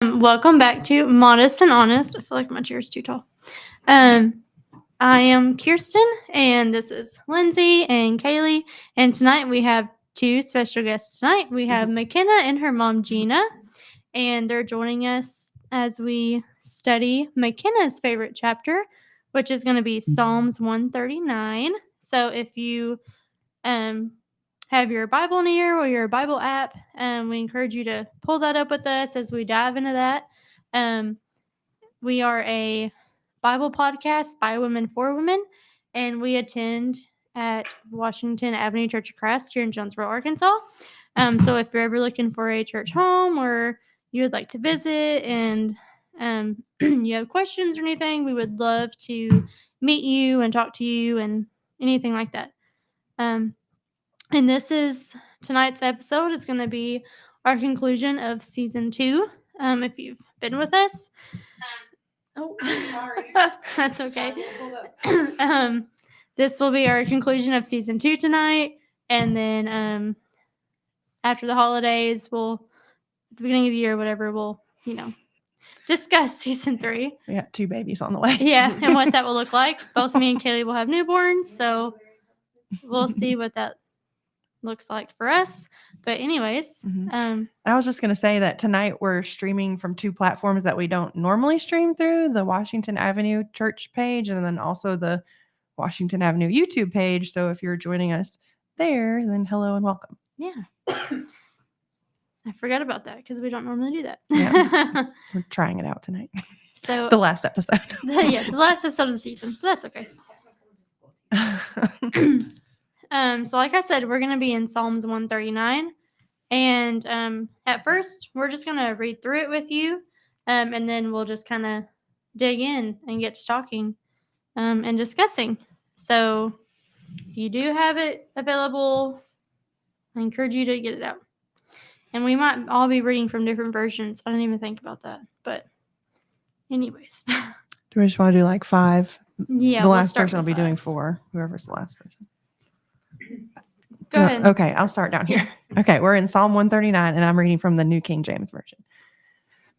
Welcome back to Modest and Honest. I feel like my chair is too tall. I am Kirsten, and this is Lindsay and Kaylee. And tonight we have two special guests. Tonight we have Makenna and her mom Gina, and they're joining us as we study Makenna's favorite chapter, which is going to be Psalms 139. So if you um, have your Bible near or your Bible app, we encourage you to pull that up with us as we dive into that. Um, we are a Bible podcast by women for women, and we attend at Washington Avenue Church of Christ here in Jonesboro, Arkansas. So if you're ever looking for a church home or you would like to visit and you have questions or anything, we would love to meet you and talk to you and anything like that. And this is tonight's episode is going to be our conclusion of season 2. If you've been with us, sorry, that's okay. This will be our conclusion of season 2 tonight, and then after the holidays, at the beginning of the year, whatever, we'll discuss season 3. We got 2 babies on the way. Yeah, and what that will look like. Both me and Kaylee will have newborns, so we'll see what that looks like for us. But anyways, I was just going to say that tonight we're streaming from 2 platforms that we don't normally stream through, the Washington Avenue Church page and then also the Washington Avenue YouTube page. So if you're joining us there, then hello and welcome. Yeah. I forgot about that because we don't normally do that. Yeah, we're trying it out tonight. So the last episode. The last episode of the season. But that's okay. So like I said, we're going to be in Psalms 139. And at first, we're just going to read through it with you. And then we'll just kind of dig in and get to talking and discussing. So if you do have it available, I encourage you to get it out. And we might all be reading from different versions. I didn't even think about that. But anyways. Do we just want to do like 5? Yeah. The last person will be doing 4, whoever's the last person. Go ahead. Okay, I'll start down here. Okay, we're in Psalm 139, and I'm reading from the New King James Version.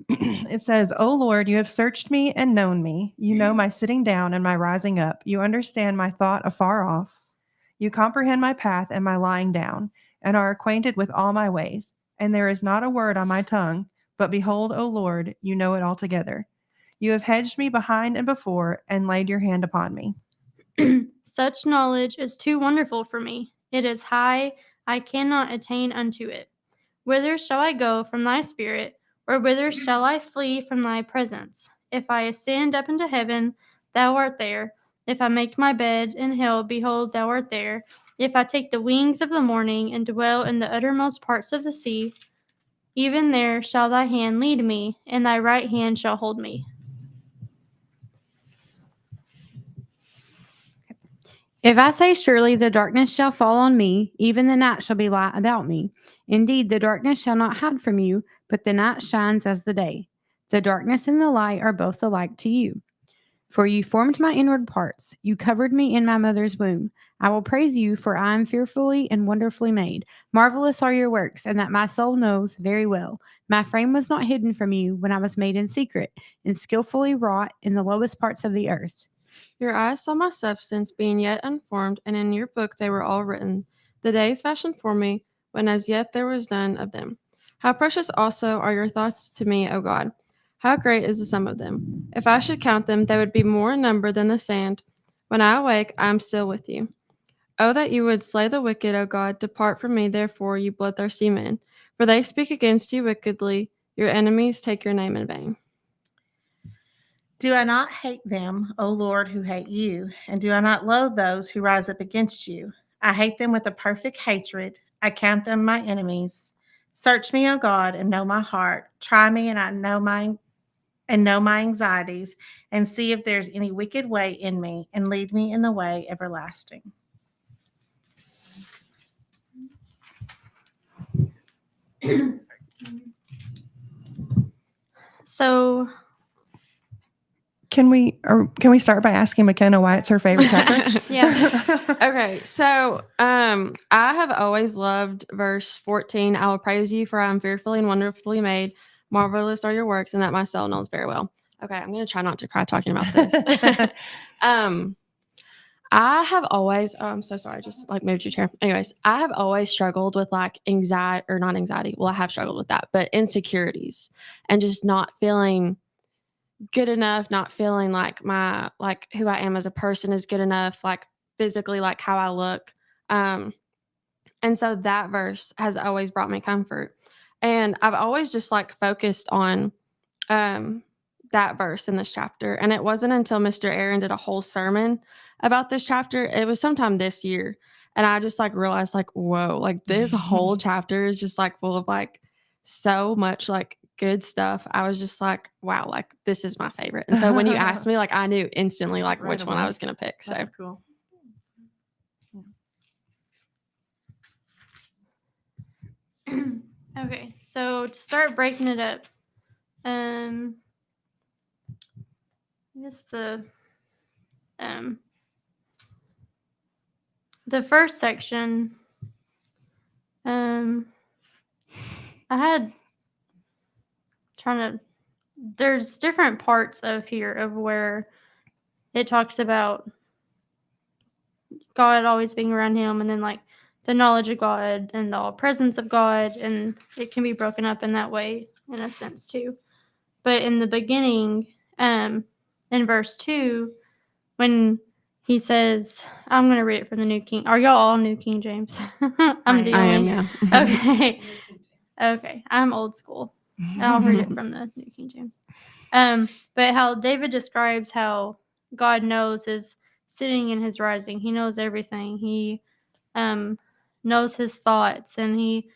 It says, "O Lord, you have searched me and known me. You know my sitting down and my rising up. You understand my thought afar off. You comprehend my path and my lying down, and are acquainted with all my ways. And there is not a word on my tongue, but behold, O Lord, you know it altogether. You have hedged me behind and before, and laid your hand upon me." Such knowledge is too wonderful for me. It is high, I cannot attain unto it. Whither shall I go from thy spirit, or whither shall I flee from thy presence? If I ascend up into heaven, thou art there. If I make my bed in hell, behold, thou art there. If I take the wings of the morning and dwell in the uttermost parts of the sea, even there shall thy hand lead me, and thy right hand shall hold me. If I say, surely the darkness shall fall on me, even the night shall be light about me. Indeed, the darkness shall not hide from you, but the night shines as the day. The darkness and the light are both alike to you. For you formed my inward parts. You covered me in my mother's womb. I will praise you, for I am fearfully and wonderfully made. Marvelous are your works, and that my soul knows very well. My frame was not hidden from you when I was made in secret, and skillfully wrought in the lowest parts of the earth. Your eyes saw my substance being yet unformed, and in your book they were all written, the days fashioned for me, when as yet there was none of them. How precious also are your thoughts to me, O God! How great is the sum of them! If I should count them, they would be more in number than the sand. When I awake, I am still with you. Oh, that you would slay the wicked, O God! Depart from me, therefore, you bloodthirsty men. For they speak against you wickedly. Your enemies take your name in vain. Do I not hate them, O Lord, who hate you? And do I not loathe those who rise up against you? I hate them with a perfect hatred. I count them my enemies. Search me, O God, and know my heart. Try me, and I know my anxieties, and see if there's any wicked way in me, and lead me in the way everlasting. So Can we start by asking Makenna why it's her favorite chapter? Yeah. Okay, so I have always loved verse 14. I will praise you, for I am fearfully and wonderfully made. Marvelous are your works, and that my soul knows very well. Okay, I'm going to try not to cry talking about this. I have always, oh, I'm so sorry. I just like moved your chair. Anyways, I have always struggled with like anxiety or not anxiety. Well, I have struggled with that, but insecurities and just not feeling good enough, not feeling like like who I am as a person is good enough, like physically, like how I look. And so that verse has always brought me comfort. And I've always just like focused on that verse in this chapter. And it wasn't until Mr. Aaron did a whole sermon about this chapter. It was sometime this year. And I just like realized like, whoa, like this whole chapter is just like full of like so much like good stuff. I was just like, wow, like this is my favorite. And so when you asked me, like I knew instantly like Right which one I away. was going to pick. So That's cool. Okay, so to start breaking it up, I guess the first section, I had there's different parts of here of where it talks about God always being around him, and then like the knowledge of God and the presence of God, and it can be broken up in that way in a sense too. But in the beginning, in verse 2, when he says, I'm going to read it from the New King. Are y'all all New King James? I'm the I only. am, yeah. Okay. Okay. I'm old school. I'll read it from the New King James. But how David describes how God knows his sitting and his rising. He knows everything. He knows his thoughts, and he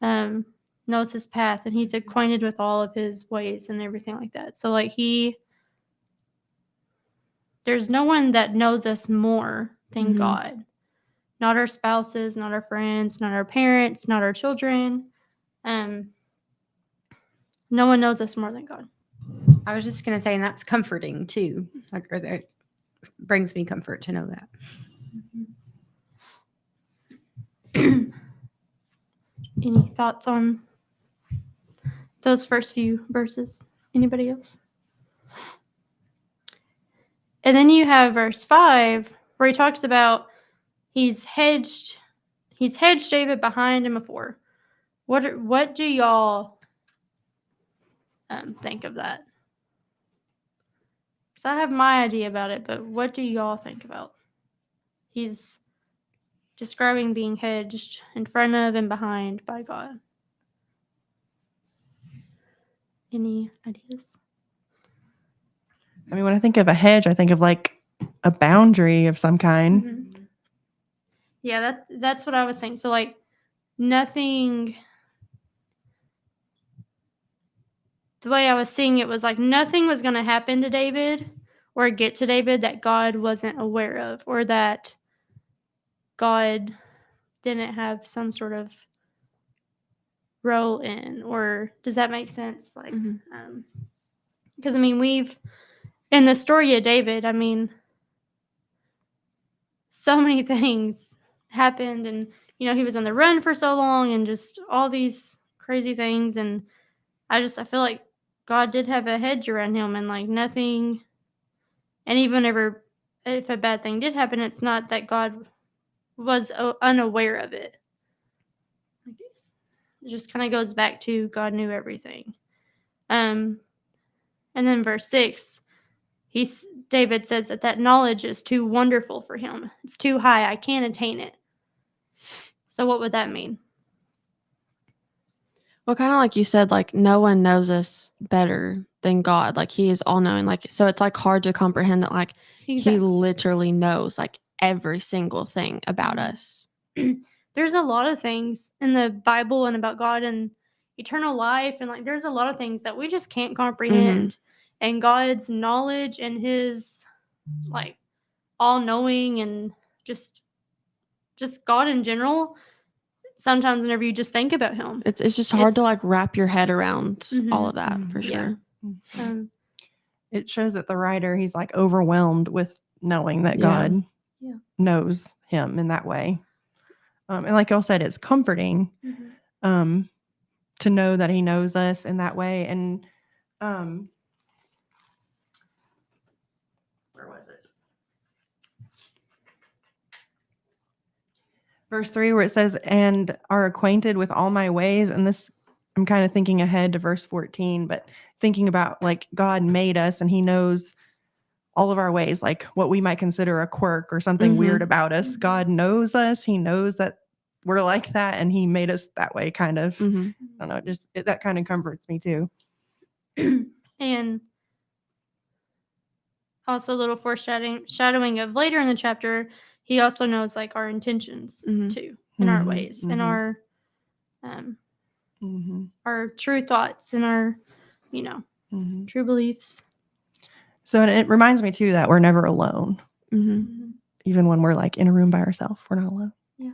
knows his path, and he's acquainted with all of his ways and everything like that. So like there's no one that knows us more than Mhm. God. Not our spouses, not our friends, not our parents, not our children. No one knows us more than God. I was just going to say, and that's comforting too. Like, or that brings me comfort to know that. Any thoughts on those first few verses? Anybody else? And then you have verse 5 where he talks about he's hedged David behind and before. What do y'all think of that? Because I have my idea about it, but what do y'all think about? He's describing being hedged in front of and behind by God. Any ideas? I mean, when I think of a hedge, I think of like a boundary of some kind. Mm-hmm. Yeah, that's what I was saying. So like nothing. The way I was seeing it was like nothing was going to happen to David or get to David that God wasn't aware of, or that God didn't have some sort of role in. Or does that make sense? Like, because I mean, we've in the story of David, I mean, so many things happened, and he was on the run for so long, and just all these crazy things, and I feel like God did have a hedge around him, and like nothing. And even if a bad thing did happen, it's not that God was unaware of it. It just kind of goes back to God knew everything. And then verse 6, David says that knowledge is too wonderful for him. It's too high. I can't attain it. So what would that mean? Well, kind of like you said, like no one knows us better than God. Like he is all knowing. Like, so it's like hard to comprehend that like he literally knows like every single thing about us. There's a lot of things in the Bible and about God and eternal life, and like there's a lot of things that we just can't comprehend. And God's knowledge and his like all knowing and just God in general, sometimes whenever you just think about him, it's just hard to like wrap your head around all of that for sure. It shows that the writer, he's like overwhelmed with knowing that God knows him in that way. And like y'all said, it's comforting. to know that he knows us in that way. And where was it? Verse 3, where it says, and are acquainted with all my ways. And this, I'm kind of thinking ahead to verse 14, but thinking about like God made us and he knows all of our ways, like what we might consider a quirk or something weird about us. God knows us. He knows that we're like that, and he made us that way, kind of. I don't know, that kind of comforts me too. And also a little foreshadowing of later in the chapter, he also knows like our intentions too, in our ways, and our true thoughts and our, true beliefs. So it reminds me too that we're never alone. Even when we're like in a room by ourselves, we're not alone. Yeah.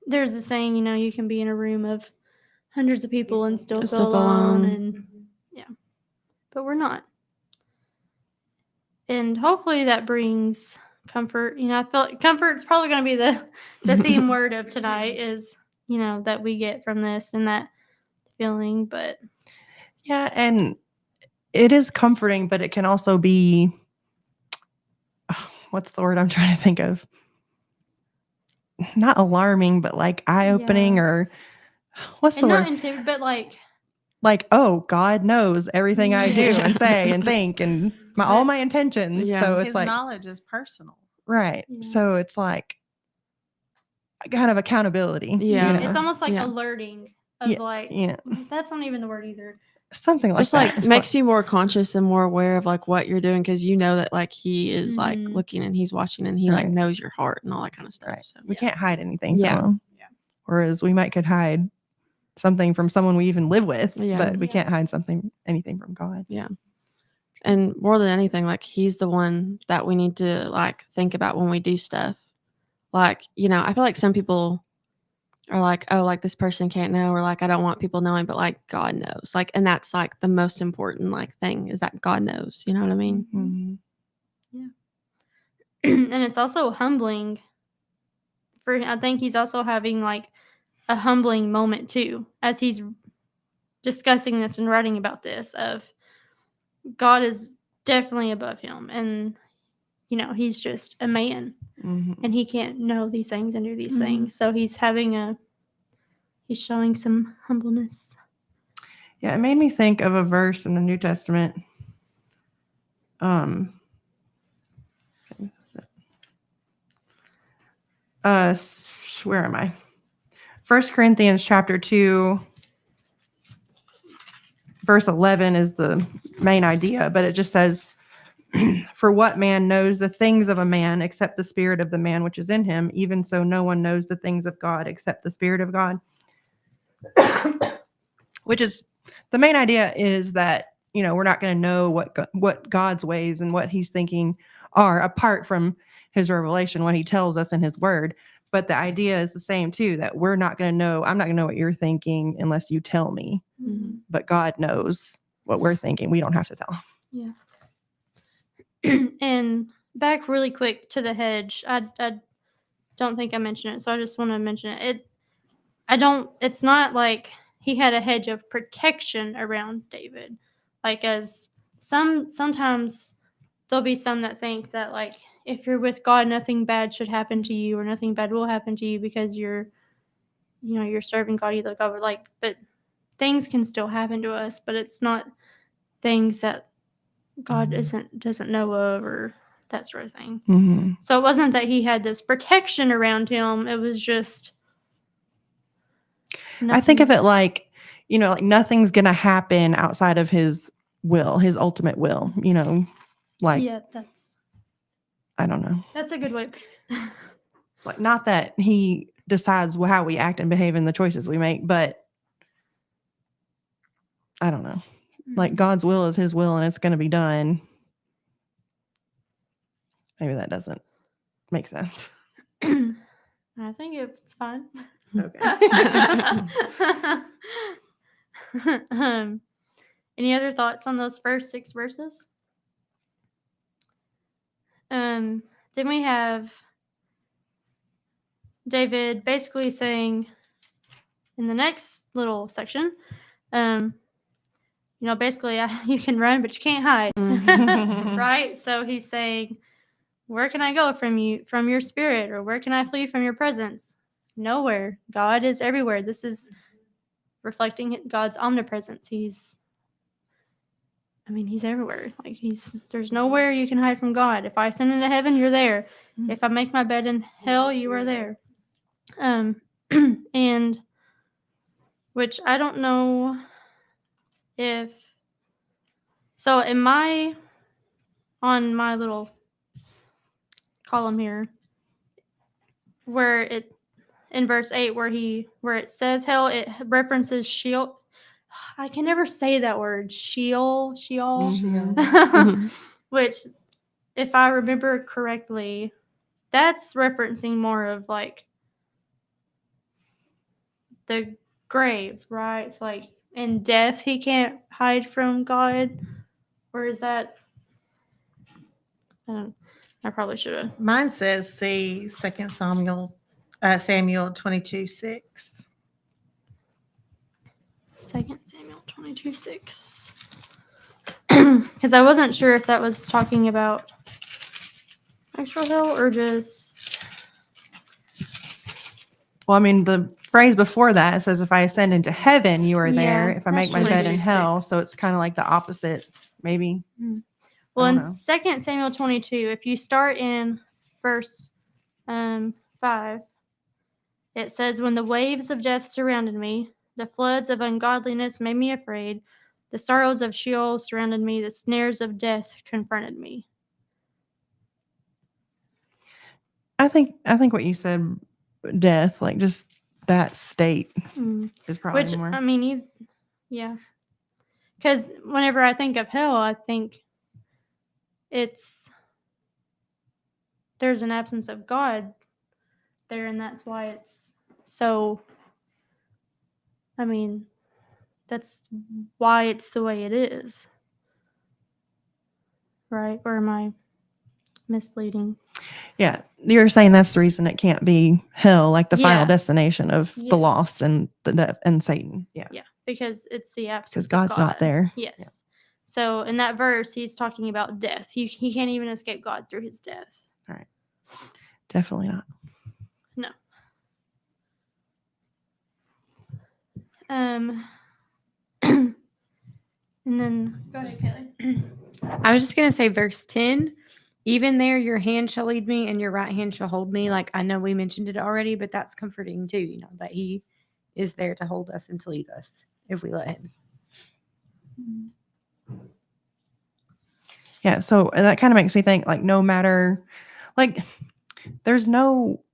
There's a saying, you can be in a room of hundreds of people and still feel alone, and but we're not. And hopefully that brings comfort. I feel like comfort's probably going to be the theme word of tonight is, that we get from this and that feeling. But yeah, and it is comforting, but it can also be, what's the word I'm trying to think of? Not alarming, but like eye-opening, or what's the word? Not but like, oh, God knows everything I do and say and think and all my intentions. Yeah. So it's His like knowledge is personal. right. Yeah. So it's like kind of accountability. Yeah. It's almost like Yeah. alerting of like, that's not even the word either. Something like Just that. like It's makes you more conscious and more aware of like what you're doing, because you know that like he is like Mhm. looking and he's watching and he like Right. knows your heart and all that kind of stuff. Right. So We can't hide anything Yeah. from him. Yeah. Whereas we could hide something from someone we even live with, Yeah. but we can't hide anything from God. Yeah. And more than anything, like he's the one that we need to like think about when we do stuff. Like, I feel like some people are like, oh, like this person can't know, or like I don't want people knowing, but like God knows. Like, and that's like the most important like thing is that God knows. You know what I mean? Mm-hmm. And it's also humbling I think he's also having like a humbling moment too, as he's discussing this and writing about this, of God is definitely above him, and he's just a man, and he can't know these things and do these things. So he's showing some humbleness. Yeah, it made me think of a verse in the New Testament. Where am I? 1 Corinthians chapter 2, verse 11 is the main idea, but it just says, for what man knows the things of a man except the spirit of the man which is in him? Even so, no one knows the things of God except the spirit of God. Which is, the main idea is that, we're not going to know what God's ways and what he's thinking are apart from his revelation, what he tells us in his word. But the idea is the same too, that I'm not going to know what you're thinking unless you tell me. Mm-hmm. But God knows what we're thinking. We don't have to tell. Yeah. And back really quick to the hedge. I don't think I mentioned it, so I just want to mention it. It's not like he had a hedge of protection around David. Like, as sometimes there'll be some that think that like if you're with God, nothing bad should happen to you, or nothing bad will happen to you because you're serving God. You look over, like, but things can still happen to us, but it's not things that God doesn't know of, or that sort of thing. Mm-hmm. So it wasn't that he had this protection around him. It was just I think of it like, like nothing's going to happen outside of his will, his ultimate will, like, yeah, I don't know. that's a good way. Like, not that he decides how we act and behave in the choices we make, but I don't know. Like, God's will is his will and it's going to be done. Maybe that doesn't make sense. I think it's fine. Okay. Any other thoughts on those first 6 verses? Then we have David basically saying, in the next little section, basically you can run, but you can't hide. Right? So he's saying, where can I go from you, from your spirit, or where can I flee from your presence? Nowhere. God is everywhere. This is reflecting God's omnipresence. He's everywhere. Like there's nowhere you can hide from God. If I ascend into heaven, you're there. If I make my bed in hell, you are there. And which I don't know if so on my little column here, where it in verse 8 where it says hell, it references Sheol. I can never say that word. Sheol. Mhm. Which, if I remember correctly, that's referencing more of like the grave, right? It's like in death he can't hide from God. Or is that I probably should have. Mine says see 2 Samuel 22:6. 2 Samuel 22:6. Because I wasn't sure if that was talking about actual hell or just. Well, I mean, the phrase before that says, if I ascend into heaven, you are there. Yeah, If I make my that's bed in 22:6. hell. So it's kind of like the opposite, maybe. Well, I in don't know. 2 Samuel 22, if you start in verse 5, it says, when the waves of death surrounded me, the floods of ungodliness made me afraid, the sorrows of Sheol surrounded me, the snares of death confronted me. I think what you said, death, like just that state is probably Which, more. yeah. Because whenever I think of hell, I think there's an absence of God there, and that's why it's so. That's why it's the way it is. Right? Or am I misleading? Yeah, you're saying that's the reason it can't be hell, like the final Yeah. destination of the Yes. lost and the death and Satan. Yeah, Yeah, because it's the absence because God's of God. not there. Yes. Yeah. So in that verse, he's talking about death. He can't even escape God through his death. All right, definitely not. No. And then go ahead, Kelly. I was just going to say verse 10, even there your hand shall lead me and your right hand shall hold me. Like I know we mentioned it already, but that's comforting too, that he is there to hold us and to lead us if we let him. Yeah, so that kind of makes me think, like, no matter, like, there's no,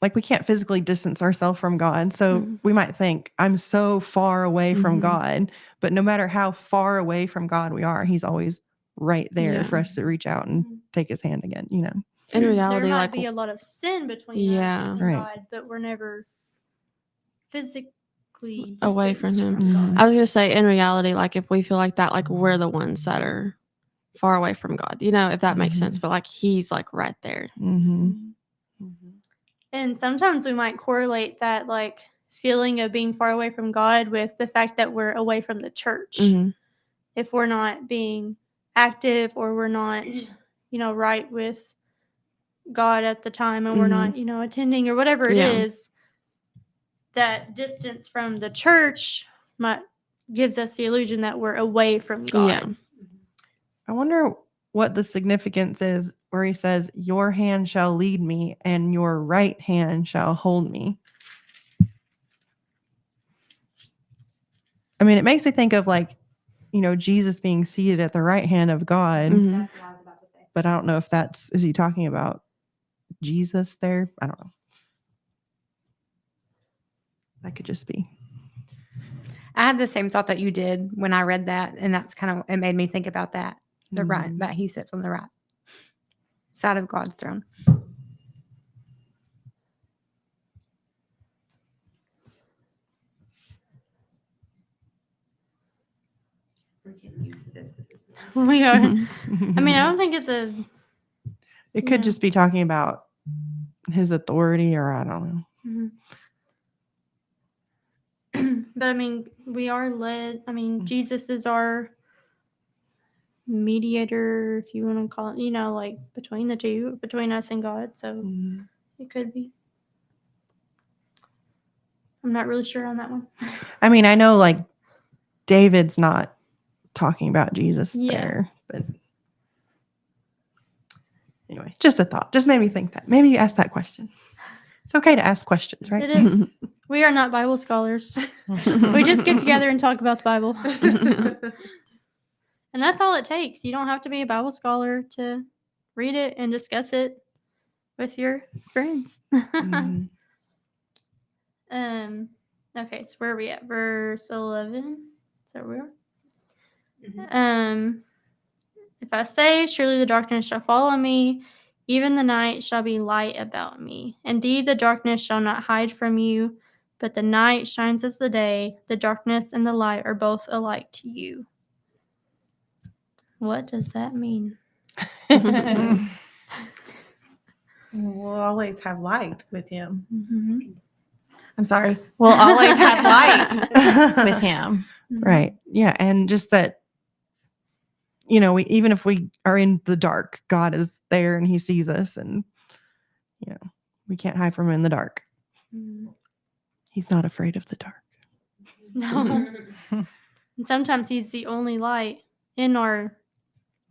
like, we can't physically distance ourselves from God. So we might think, I'm so far away from God, but no matter how far away from God we are, he's always right there for us to reach out and take his hand again, In reality, there might like be a lot of sin between Yeah. us and Right. God, but we're never physically Away from distanced him. Mhm. I was gonna say, in reality, like if we feel like that, like we're the ones that are far away from God, if that makes sense. But like he's like right there. Mm-hmm. And sometimes we might correlate that like feeling of being far away from God with the fact that we're away from the church. If we're not being active or we're not, right with God at the time and we're not, attending or whatever it Yeah. is, that distance from the church gives us the illusion that we're away from God. Yeah. I wonder what the significance is where he says, your hand shall lead me and your right hand shall hold me. I mean, it makes me think of like, Jesus being seated at the right hand of God. Mhm. That's what I was about to say. But I don't know if is he talking about Jesus there? I don't know. That could just be. I had the same thought that you did when I read that, and that's kind of, it made me think about that. The right, that he sits on the right side of God's throne. We are. Mm-hmm. I mean, I don't think it's a. It could just be talking about his authority, or I don't know. But I mean, we are led. I mean, Jesus is our mediator, if you want to call it, like between the two, between us and God. So Mhm. it could be. I'm not really sure on that one. I mean, I know like David's not talking about Jesus Yeah. there, but anyway, just a thought. Just made me think that. Maybe you ask that question. It's okay to ask questions, right? It is. We are not Bible scholars. We just get together and talk about the Bible. And that's all it takes. You don't have to be a Bible scholar to read it and discuss it with your friends. Mhm. Okay, so where are we at? Verse 11. Is that where we are? If I say, surely the darkness shall fall on me, even the night shall be light about me. Indeed, the darkness shall not hide from you, but the night shines as the day. The darkness and the light are both alike to you. What does that mean? We'll always have light with him. Mm-hmm. I'm sorry. We'll always have light with him. Right. Yeah. And just that, even if we are in the dark, God is there and he sees us, and, we can't hide from him in the dark. Mm-hmm. He's not afraid of the dark. No. And sometimes he's the only light in our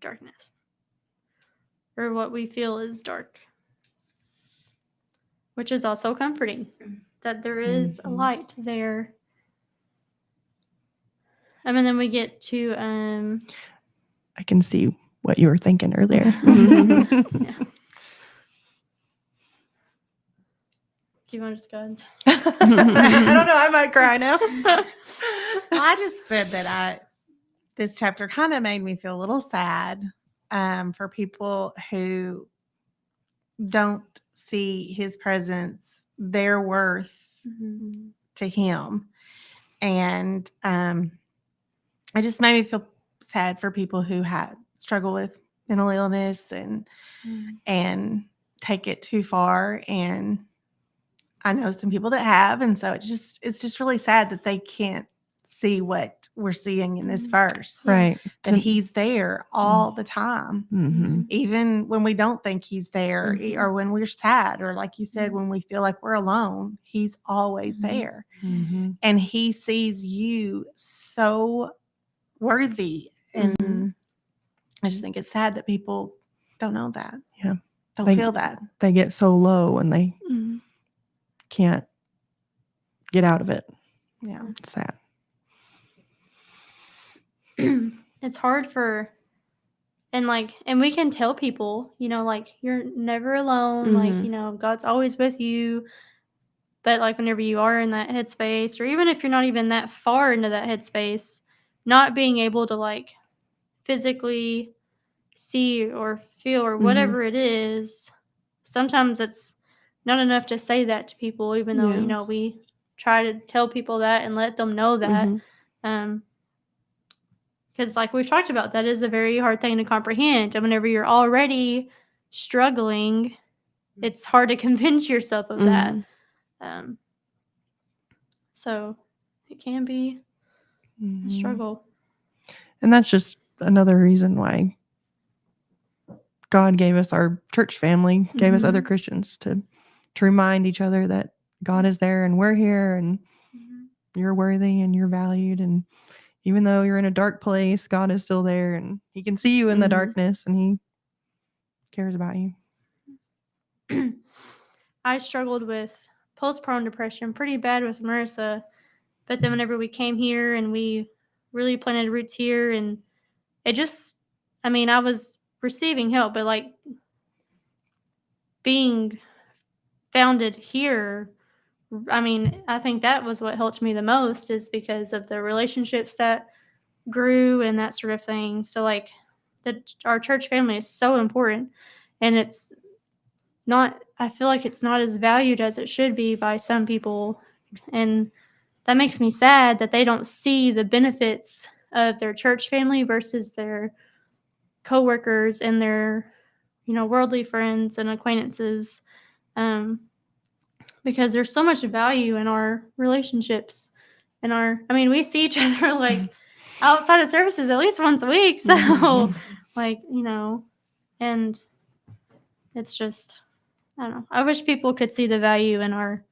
darkness, or what we feel is dark, which is also comforting that there is a light there. And then we get to I can see what you were thinking earlier. yeah. Do you want to just go ahead? I don't know. I might cry now. I just said that this chapter kind of made me feel a little sad for people who don't see his presence, their worth Mm-hmm. to him. And it just made me feel sad for people who struggle with mental illness and take it too far. And I know some people that have, and so it's just really sad that they can't see what we're seeing in this verse. Right. That he's there all the time. Mm-hmm. Even when we don't think he's there, or when we're sad, or like you said, Mhm. when we feel like we're alone, he's always there. Mm-hmm. And he sees you so worthy. And I just think it's sad that people don't know that. Yeah. Don't feel that. They get so low and they Mm-hmm. can't get out of it. Yeah. It's sad. It's hard and we can tell people, you're never alone, God's always with you. But whenever you are in that headspace, or even if you're not even that far into that headspace, not being able to physically see or feel or whatever it is, sometimes it's not enough to say that to people, even though we try to tell people that and let them know that. Because we've talked about, that is a very hard thing to comprehend. And whenever you're already struggling, it's hard to convince yourself of that. So it can be a struggle. And that's just another reason why God gave us our church family, gave us other Christians to remind each other that God is there and we're here and you're worthy and you're valued. And even though you're in a dark place, God is still there and he can see you in the darkness and he cares about you. I struggled with postpartum depression pretty bad with Marissa. But then whenever we came here and we really planted roots here, and it just, I was receiving help, but being founded here, I think that was what helped me the most, is because of the relationships that grew and that sort of thing. So our church family is so important, and it's not, I feel like it's not as valued as it should be by some people. And that makes me sad that they don't see the benefits of their church family versus their coworkers and their, worldly friends and acquaintances. Because there's so much value in our relationships. we see each other like outside of services at least once a week. So Mhm. like, and it's just, I don't know. I wish people could see the value in our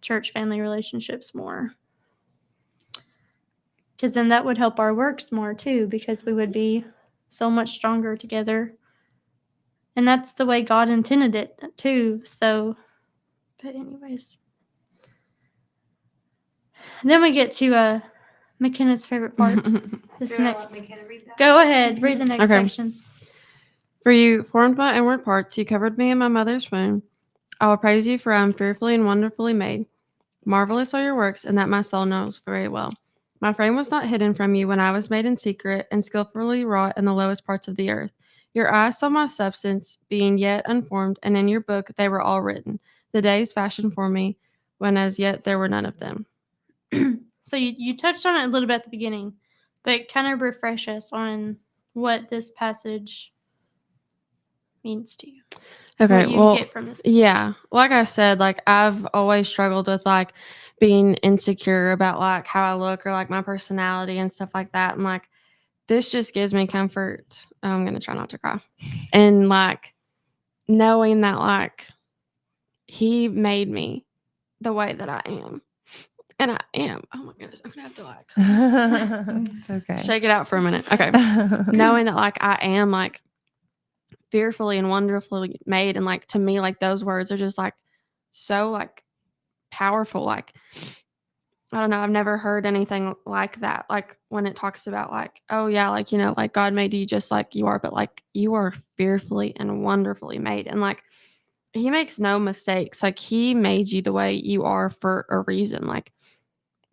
church family relationships more. Because then that would help our works more too, because we would be so much stronger together. And that's the way God intended it too. So, but anyways. Then we get to Makenna's favorite part. This next. Go ahead, read the next Okay. section. For you formed my inward parts, you covered me in my mother's womb. I will praise you, for I am fearfully and wonderfully made. Marvelous are your works, and that my soul knows very well. My frame was not hidden from you when I was made in secret and skillfully wrought in the lowest parts of the earth. Your eyes saw my substance, being yet unformed, and in your book they were all written, the days fashioned for me, when as yet there were none of them. So you touched on it a little bit at the beginning, but kind of refresh us on what this passage means to you. Okay, What you well, get from this. yeah, like I said, like I've always struggled with like being insecure about like how I look or like my personality and stuff like that. And like this just gives me comfort. I'm gonna try not to cry. And like knowing that like he made me the way that I am. And I am. Oh my goodness, I'm gonna have to like It's okay. shake it out for a minute. Okay. Knowing that like I am like fearfully and wonderfully made, and like to me like those words are just like so like powerful. Like I don't know, I've never heard anything like that, like when it talks about like, oh yeah, like like God made you just like you are, but like you are fearfully and wonderfully made. And like he makes no mistakes. Like he made you the way you are for a reason. Like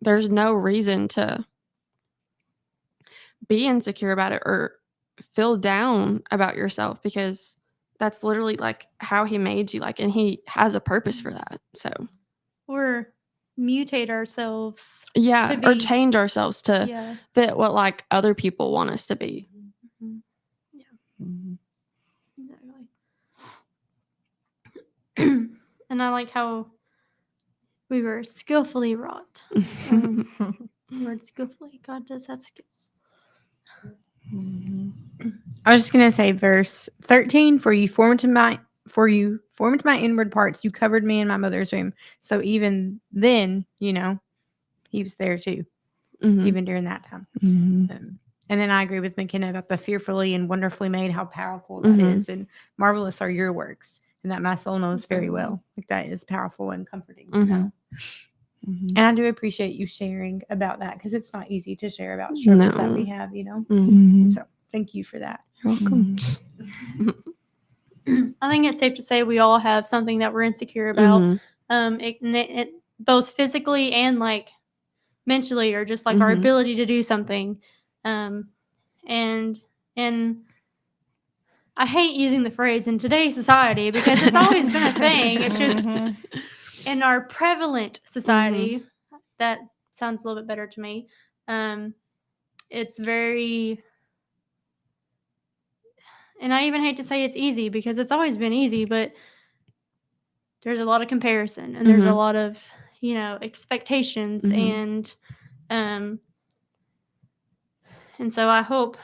there's no reason to be insecure about it or feel down about yourself, because that's literally like how he made you, like, and he has a purpose for that. So Or mutate ourselves. yeah, To or be- change ourselves to Yeah. fit what like other people want us to be. Mhm. Mhm. Exactly. And I like how we were skillfully wrought. Word skillfully. God does have skills. Mhm. I was just gonna say verse 13, for you formed my inward parts, you covered me in my mother's womb. So even then, he was there too, Mhm. even during that time. Mhm. And then I agree with McKenna about the fearfully and wonderfully made, how powerful that Mhm. is, and marvelous are your works, and that my soul knows very well. Like that is powerful and comforting to Mhm. know. Mhm. And I do appreciate you sharing about that, because it's not easy to share about struggles that we No. have, Mhm. Mhm. So thank you for that. You're welcome. I think it's safe to say we all have something that we're insecure about. Mhm. It both physically and like mentally, or just like our Mhm. ability to do something. And I hate using the phrase in today's society, because it's always been a thing. It's just Mhm. in our prevalent society, that sounds a little bit better to me. It's very, and I even hate to say it's easy, because it's always been easy, but there's a lot of comparison, and there's a Mhm. lot of expectations, Mhm. and so I hope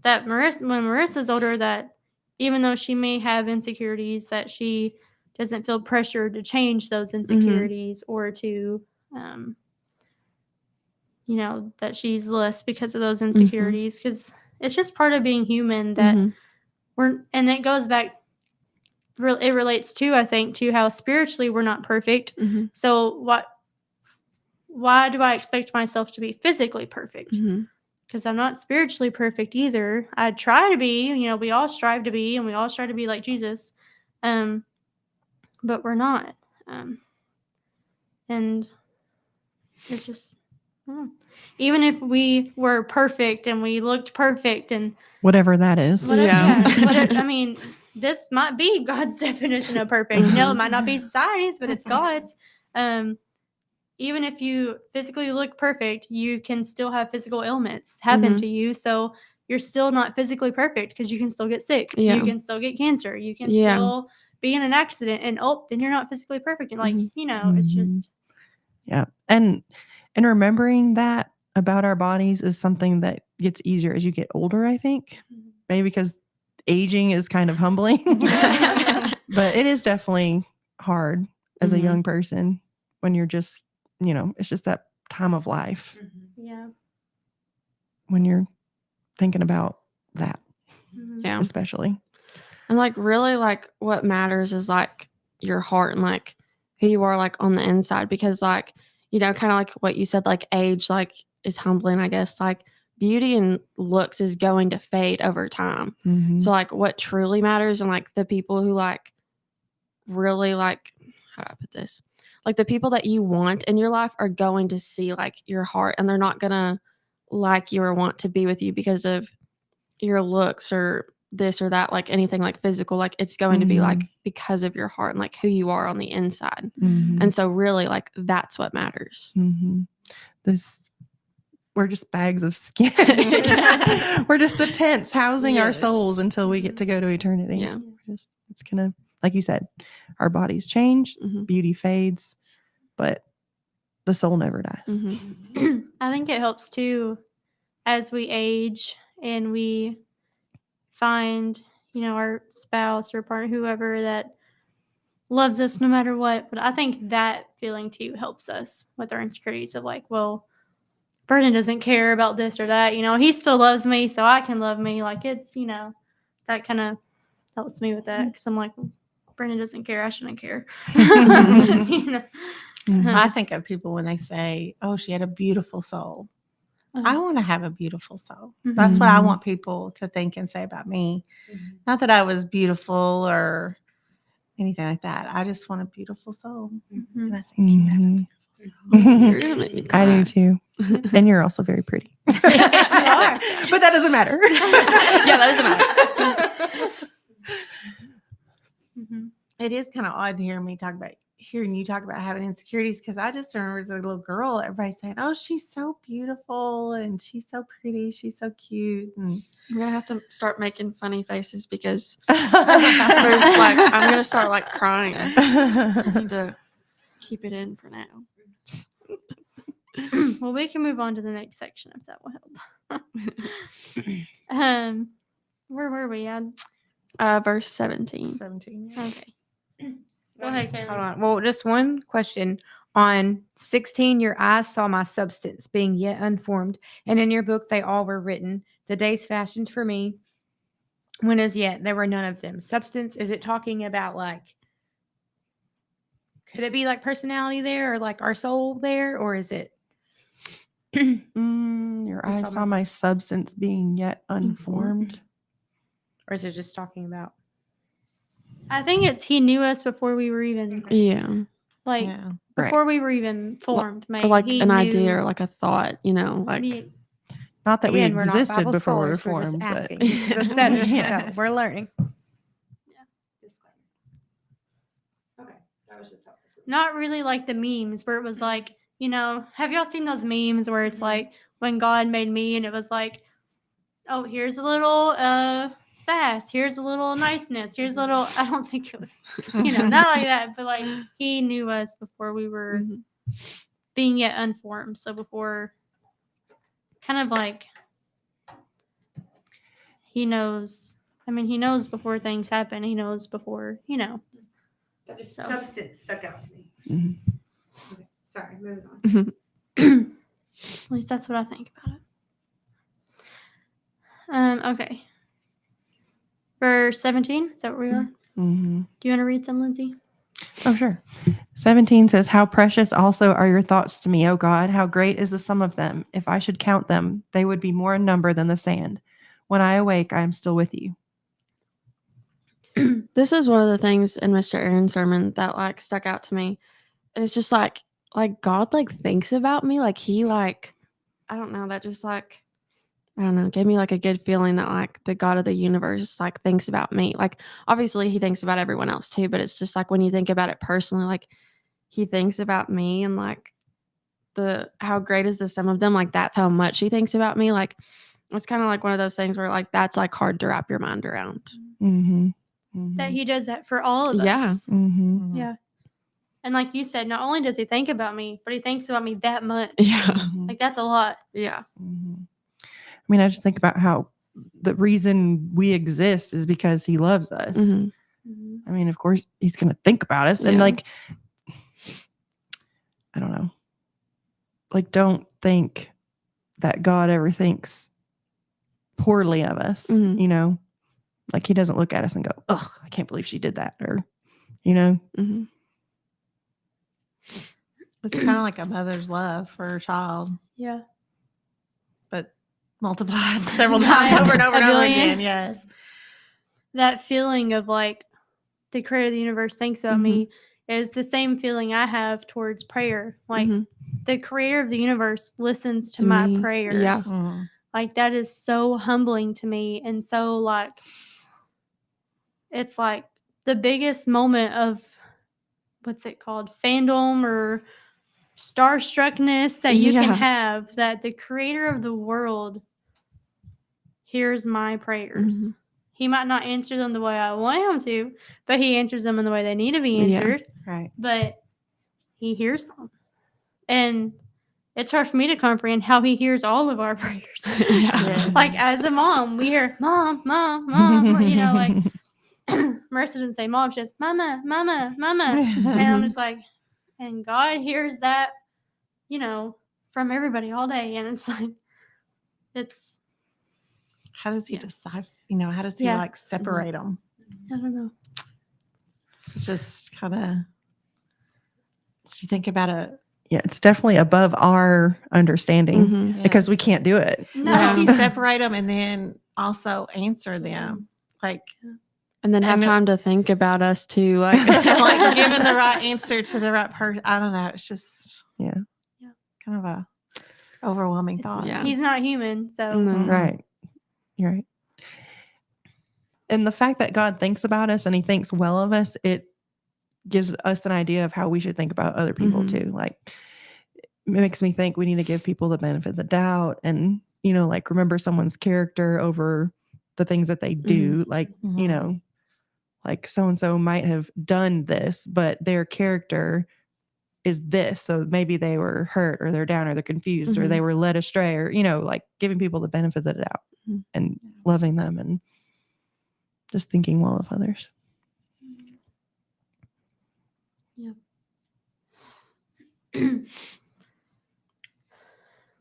that when Marissa's older, that even though she may have insecurities, that she doesn't feel pressured to change those insecurities, or to that she's less because of those insecurities, because it's just part of being human, that Mhm. and it goes back, it relates to, I think, to how spiritually we're not perfect. Mhm. So why do I expect myself to be physically perfect? Mhm. Because I'm not spiritually perfect either. I try to be, we all strive to be, and we all strive to be like Jesus. But we're not. And it's just, I don't know. Even if we were perfect and we looked perfect and Whatever that is. whatever, Yeah. whatever, I mean, this might be God's definition of perfect. No, it might not be society's, but it's God's. Even if you physically look perfect, you can still have physical ailments happen to you. So you're still not physically perfect, because you can still get sick. Yeah. You can still get cancer. You can Yeah. still be in an accident, and then you're not physically perfect. And like, Mhm. it's just, Yeah. And And remembering that about our bodies is something that gets easier as you get older, I think. Maybe because aging is kind of humbling. But it is definitely hard as a Mhm. young person when you're just, it's just that time of life Yeah. when you're thinking about that, Mhm. Yeah. especially. And like really like what matters is like your heart and like who you are like on the inside, because like, kind of like what you said, like age like is humbling, I guess. Like beauty and looks is going to fade over time. Mhm. So like what truly matters, and like the people who like really like, how do I put this? Like the people that you want in your life are going to see like your heart, and they're not gonna like you or want to be with you because of your looks or this or that, like anything like physical. Like it's going to be like because of your heart and like who you are on the inside. Mhm. And so really like that's what matters. Mhm. We're just bags of skin. We're just the tents housing our souls Yes. until we get to go to eternity. Yeah. It's gonna, like you said, our bodies change, Mhm. beauty fades, but the soul never dies. Mhm. I think it helps too as we age and we find, our spouse or partner, whoever that loves us no matter what. But I think that feeling too helps us with our insecurities of like, well, Vernon doesn't care about this or that. He still loves me, so I can love me. Like it's, that kind of helps me with that because I'm like, well, Brandon doesn't care. I shouldn't care. Mhm. I think of people when they say, "Oh, she had a beautiful soul." I want to have a beautiful soul. That's what I Mhm. want people to think and say about me. Not that I was beautiful or anything like that. I just want a beautiful soul. And I think you have a Mhm. You're gonna make me I cry. do too. And you're also very pretty. Yes, But that doesn't matter. Yeah, that doesn't matter. Mhm. It is kind of odd to hearing you talk about having insecurities, because I just remember as a little girl, everybody saying, "Oh, she's so beautiful and she's so pretty, she's so cute." And I'm gonna have to start making funny faces because there's like I'm gonna start like crying. I need to keep it in for now. Well, we can move on to the next section if that will help. Where were we at? Verse 17. 17. Okay. Go ahead, Hold Kayla. on. Well, just one question. On 16, your eyes saw my substance being yet unformed, and in your book they all were written, the days fashioned for me, when as yet there were none of them. Substance, is it talking about like, could it be like personality there or like our soul there, or is it? Your You eyes saw saw my- my substance being yet unformed. Or is it just talking about? I think it's he knew us before we were even Yeah. like Yeah. Right. before we were even formed. Or like he an knew, idea or like a thought, like Yeah. Not that Again, we we're not existed Bible before we were scholars, we're just formed, but asking. This is a study, Yeah. so we're learning. Yeah. Okay, that was just helpful. Not really like the memes where it was like, have y'all seen those memes where it's Mhm. like when God made me and it was like, oh, here's a little sass, here's a little niceness, here's a little, I don't think it was, not like that, but like he knew us before we were Mhm. being yet unformed. So before, kind of like, he knows, he knows before things happen. He knows before, That just So. substance stuck out to me. Mhm. Okay, sorry, moving on. At least that's what I think about it. Okay. Verse 17, is that where we are? Mhm. Do you want to read some, Lindsay? Oh, sure. 17 says, "How precious also are your thoughts to me, O God. How great is the sum of them. If I should count them, they would be more in number than the sand. When I awake, I am still with you." This is one of the things in Mr. Aaron's sermon that like stuck out to me. And it's just like God like thinks about me. Like he like, I don't know, that just like, I don't know, gave me like a good feeling that like the God of the universe like thinks about me. Like obviously he thinks about everyone else too, but it's just like when you think about it personally, like he thinks about me, and like how great is the sum of them, like that's how much he thinks about me. Like it's kind of like one of those things where like that's like hard to wrap your mind around. Mm-hmm. That he does that for all of Yeah. us. Mm-hmm. Yeah. And like you said, not only does he think about me, but he thinks about me that much. Yeah. Mhm. Like that's a lot. Yeah. Mhm. I mean, I just think about how the reason we exist is because he loves us. Mhm. I mean, of course, he's going to think about us. And Yeah. like, I don't know. Like, don't think that God ever thinks poorly of us, Mhm. you know? Like, he doesn't look at us and go, ugh, I can't believe she did that. Or, you know? Mhm. It's kind of like a mother's love for her child, Yeah. but multiplied several By times over and over a and over billion. again. Yes. That feeling of like the creator of the universe thinks about me is the same feeling I have towards prayer. Like Mhm. the creator of the universe listens to To my me, prayers. yeah. Mhm. Like that is so humbling to me, and so like it's like the biggest moment of what's it called, fandom or starstruckness that you can Yeah. have, that the creator of the world hears my prayers. Mhm. He might not answer them the way I want him to, but he answers them in the way they need to be Yeah. answered. Right. But he hears them. And it's hard for me to comprehend how he hears all of our prayers. Yeah. Yes. Like as a mom, we hear mom, mom, mom, you know, like Marissa didn't say mom, she says mama, mama, mama. And I'm just like, and God hears that, you know, from everybody all day. And it's like, it's, How does he Yeah. decide? You know, how does he Yeah. like separate them? I don't know. It's just kind of. You think about it. Yeah, it's definitely above our understanding Mhm. because we can't do it. No. How does he Yeah. separate them and then also answer them? Like, And then have And it- time to think about us too. Like, like giving the right answer to the right person. I don't know. It's just Yeah. kind of a overwhelming It's- thought. Yeah. He's not human. So No. Right. You're right. And the fact that God thinks about us and he thinks well of us, it gives us an idea of how we should think about other people Mhm. too. Like it makes me think we need to give people the benefit of the doubt and, you know, like remember someone's character over the things that they do. Like, you Mhm. know, like so-and-so might have done this, but their character is this. So maybe they were hurt or they're down or they're confused or they were led astray or, you know, like giving people the benefit of the doubt Mhm. and loving them and just thinking well of others.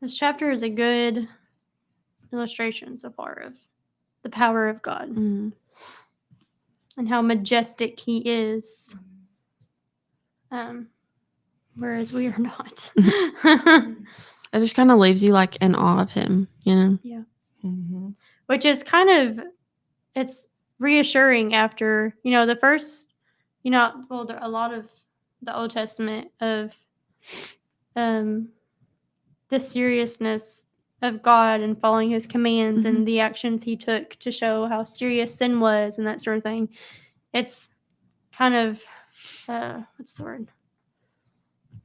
this chapter is a good illustration so far of the power of God Mhm. and how majestic he is. Whereas we are not. It just kind of leaves you like in awe of him, you know? Mm-hmm. Which is kind of, it's reassuring after, you know, the first, you know, well, a lot of the Old Testament of the seriousness of God and following his commands and the actions he took to show how serious sin was and that sort of thing. It's kind of, what's the word?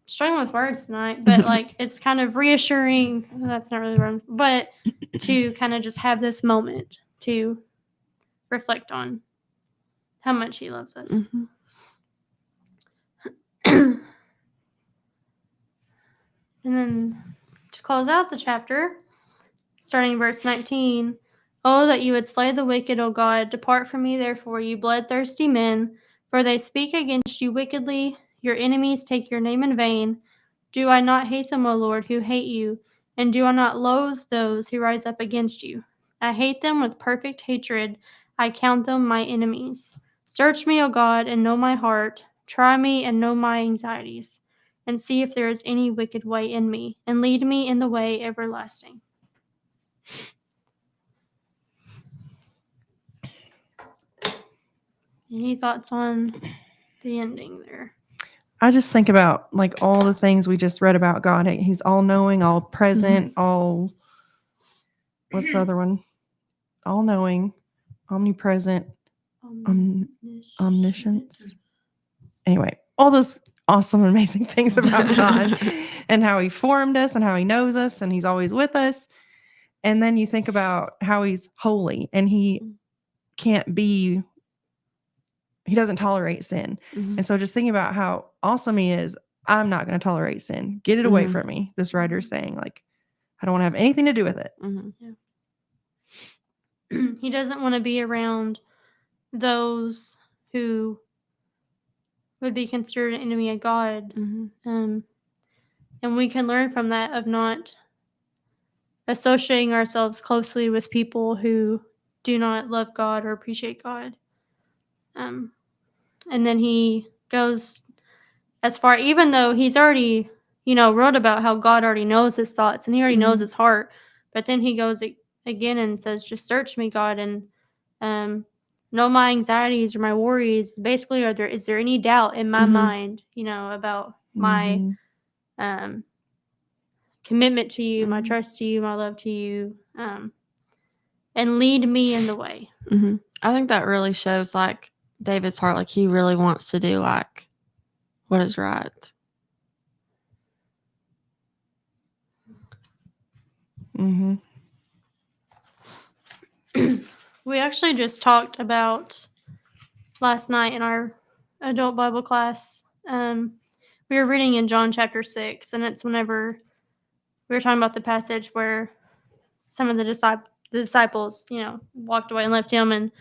Struggling with words tonight, but like it's kind of reassuring. Well, that's not really wrong, but to kind of just have this moment to reflect on how much he loves us. Mhm. And then to close out the chapter, starting verse 19, oh, that you would slay the wicked, O God. Depart from me, therefore, you bloodthirsty men, for they speak against you wickedly. Your enemies take your name in vain. Do I not hate them, O Lord, who hate you? And do I not loathe those who rise up against you? I hate them with perfect hatred. I count them my enemies. Search me, O God, and know my heart. Try me and know my anxieties, and see if there is any wicked way in me, and lead me in the way everlasting. Any thoughts on the ending there? I just think about like all the things we just read about God. He's all knowing, all present, all, what's the other one? All knowing, omnipresent, omniscience. Anyway, all those awesome, amazing things about God and how he formed us and how he knows us and he's always with us. And then you think about how he's holy and he can't be he doesn't tolerate sin. Mhm. And so just thinking about how awesome he is, I'm not going to tolerate sin. Get it away Mhm. from me. This writer's saying, like, I don't want to have anything to do with it. Mhm. He doesn't want to be around those who would be considered an enemy of God. Mhm. And we can learn from that of not associating ourselves closely with people who do not love God or appreciate God. And then he goes as far, even though he's already, wrote about how God already knows his thoughts and he already knows Mhm. his heart. But then he goes again and says, just search me, God, and know my anxieties or my worries. Basically, is there any doubt in my Mhm. mind, about my Mhm. commitment to you, my Mhm. trust to you, my love to you, and lead me in the way. Mhm. I think that really shows like David's heart. Like he really wants to do like what is right. Mhm. We actually just talked about last night in our adult Bible class. We were reading in John chapter 6, and it's whenever we were talking about the passage where some of the disciples, walked away and left him, and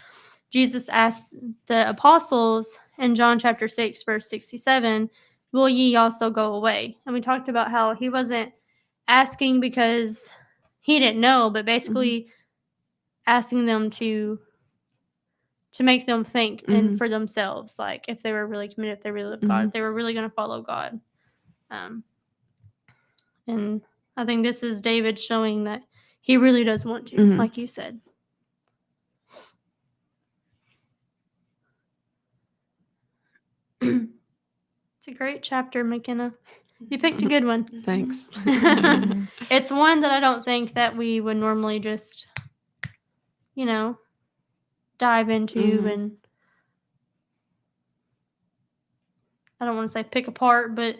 Jesus asked the apostles in John chapter 6, verse 67, will ye also go away? And we talked about how he wasn't asking because he didn't know, but basically asking them to make them think and Mhm. for themselves, like if they were really committed, if they really loved God, Mhm. if they were really going to follow God. And I think this is David showing that he really does want to, Mhm. like you said. It's a great chapter, Makenna. You picked a good one. Thanks. Mhm. It's one that I don't think that we would normally just, dive into Mhm. and I don't want to say pick apart, but,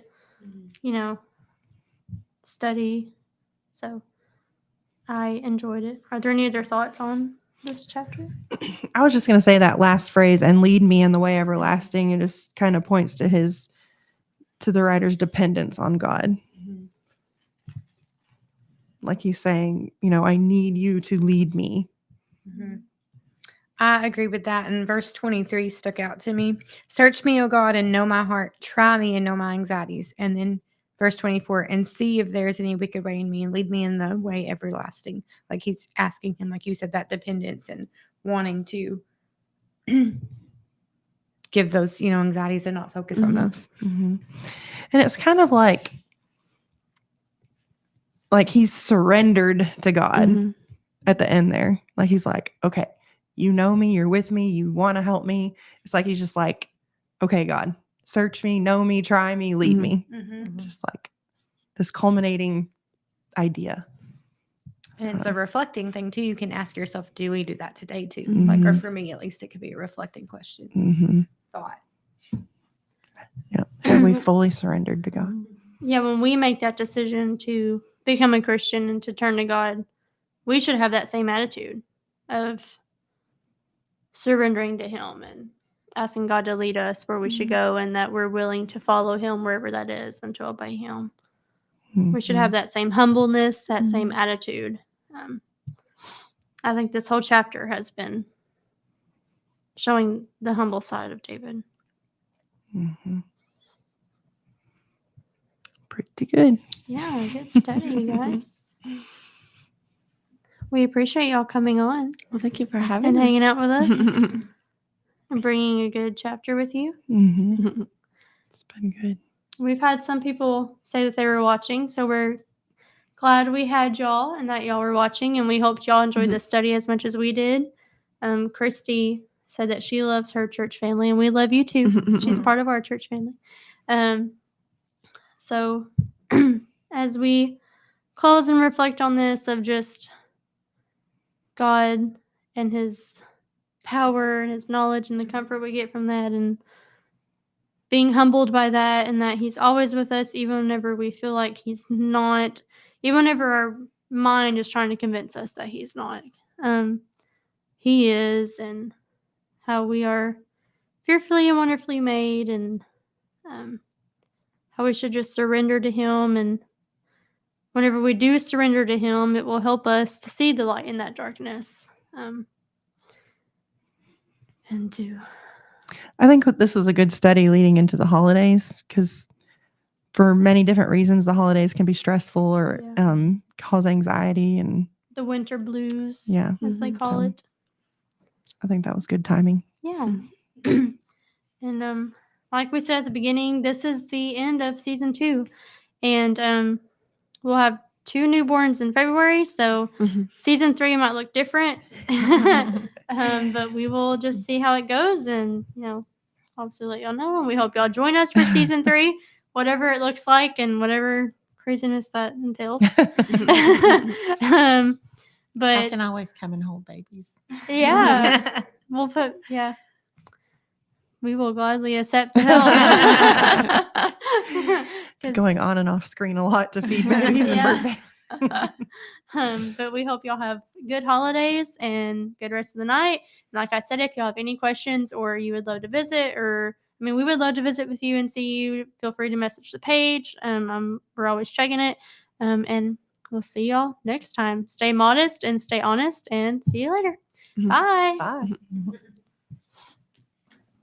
study. So I enjoyed it. Are there any other thoughts on this chapter? I was just going to say that last phrase, and lead me in the way everlasting. It just kind of points to the writer's dependence on God. Like he's saying, I need you to lead me. I agree with that. And verse 23 stuck out to me. Search me, O God, and know my heart. Try me and know my anxieties. And then verse 24, and see if there is any wicked way in me and lead me in the way everlasting. Like he's asking him, like you said, that dependence and wanting to give those, anxieties and not focus on those. Mm-hmm. And it's kind of like he's surrendered to God Mhm. at the end there. Like he's like, okay, you know me, you're with me, you want to help me. It's like he's just like, okay, God, search me, know me, try me, lead Mhm. me. Mm-hmm. Just like this culminating idea. And it's a reflecting thing too. You can ask yourself, do we do that today too? Mhm. Like, or for me at least, it could be a reflecting question. Mm-hmm. Thought. Yeah. Have we fully surrendered to God? Yeah, when we make that decision to become a Christian and to turn to God, we should have that same attitude of surrendering to Him and asking God to lead us where we should go and that we're willing to follow Him wherever that is and to obey Him. We should have that same humbleness, that same attitude. I think this whole chapter has been showing the humble side of David. Mm-hmm. Pretty good. Yeah, get steady, you guys. We appreciate y'all coming on Well, thank you for having and us. hanging out with us and bringing a good chapter with you. Mm-hmm. It's been good. We've had some people say that they were watching, so we're glad we had y'all and that y'all were watching, and we hoped y'all enjoyed this study as much as we did. Christy said that she loves her church family, and we love you too. She's part of our church family. So as we close and reflect on this of just God and His power and His knowledge and the comfort we get from that, and being humbled by that, and that He's always with us even whenever we feel like He's not, even whenever our mind is trying to convince us that He's not. He is, and how we are fearfully and wonderfully made, and how we should just surrender to Him. And whenever we do surrender to Him, it will help us to see the light in that darkness. And to I think this was a good study leading into the holidays because for many different reasons, the holidays can be stressful or cause anxiety. And the winter blues, yeah, as they call So- it. I think that was good timing. Yeah. And like we said at the beginning, this is the end of season 2. And we'll have 2 newborns in February, so season 3 might look different. But we will just see how it goes, and obviously let y'all know. And we hope y'all join us for season 3, whatever it looks like and whatever craziness that entails. But I can always come and hold babies. yeah, we will gladly accept the help. 'Cause- Going on and off screen a lot to feed babies Yeah. and birthdays. But we hope y'all have good holidays and good rest of the night. And like I said, if y'all have any questions or you would love to visit, we would love to visit with you and see you, feel free to message the page. We're always checking it. And we'll see y'all next time. Stay modest and stay honest, and see you later. Mhm. Bye. Bye.